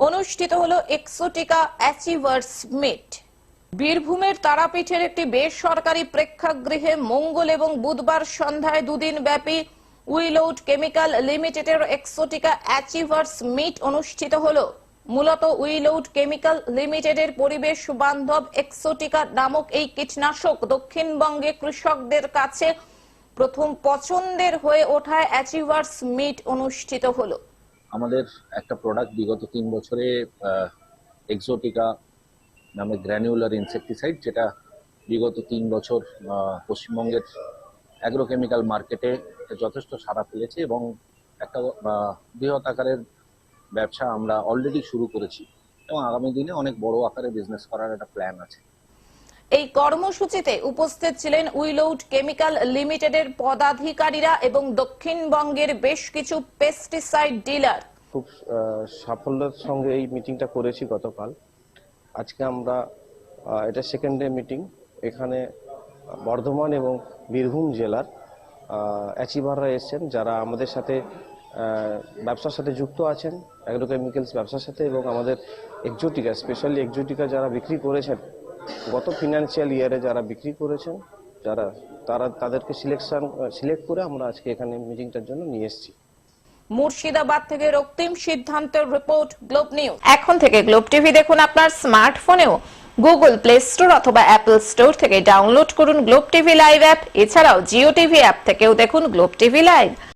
অনুষ্ঠিত হলো Exotica achievers meet. বীরভূমের তারাপীঠের একটি বেসরকারি প্রেক্ষাগৃহে মঙ্গল এবং বুধবার সন্ধ্যায় দুদিন ব্যাপী উইলউড কেমিক্যাল লিমিটেডের এক্সোটিকা অ্যাচিভার্স মিট অনুষ্ঠিত হলো। মূলত উইলউড কেমিক্যাল লিমিটেডের পরিবেশ বান্ধব এক্সোটিকা নামক এই কীটনাশক দক্ষিণবঙ্গে কৃষকদের কাছে প্রথম পছন্দের হয়ে ওঠায় অ্যাচিভার্স মিট অনুষ্ঠিত হলো। আমাদের একটা প্রোডাক্ট বিগত 3 বছরে এক্সোটিকা নামে গ্র্যানুলার ইনসেকটিসাইড, যেটা বিগত 3 বছর পশ্চিমবঙ্গের অ্যাগ্রোকেমিক্যাল মার্কেটে যথেষ্ট সাড়া ফেলেছে এবং একটা বৃহৎ আকারের ব্যবসা আমরা অলরেডি শুরু করেছি এবং আগামী দিনে অনেক বড় আকারে বিজনেস করার একটা প্ল্যান আছে। এই কর্মসূচিতে উপস্থিত ছিলেন উইলউড কেমিক্যাল লিমিটেডের পদাধিকারীরা এবং দক্ষিণবঙ্গের বেশ কিছু পেস্টিসাইড ডিলার। খুব সাফল্যের সঙ্গে এই মিটিংটা করেছি গতকাল। আজকে আমরা এটা সেকেন্ড ডে মিটিং। এখানে বর্ধমান এবং বীরভূম জেলার অ্যাচিভাররা এসেছেন, যারা আমাদের সাথে ব্যবসার সাথে যুক্ত আছেন, অ্যাগ্রোকেমিক্যালস ব্যবসার সাথে, এবং আমাদের এক্সোটিকা, স্পেশালি এক্সোটিকা যারা বিক্রি করেছেন গত ফিনান্সিয়াল ইয়ারে, যারা বিক্রি করেছেন, তাদেরকে সিলেক্ট করে আমরা আজকে এখানে মিটিংটার জন্য নিয়ে এসেছি। মুর্শিদাবাদ থেকে রক্তিম সিদ্ধান্তের রিপোর্ট, গ্লোব নিউজ। এখন থেকে গ্লোব টিভি দেখুন আপনার স্মার্টফোনেও। গুগল প্লে স্টোর অথবা অ্যাপল স্টোর থেকে ডাউনলোড করুন গ্লোব টিভি লাইভ অ্যাপ। এছাড়াও জিও টিভি অ্যাপ থেকেও দেখুন গ্লোব টিভি লাইভ।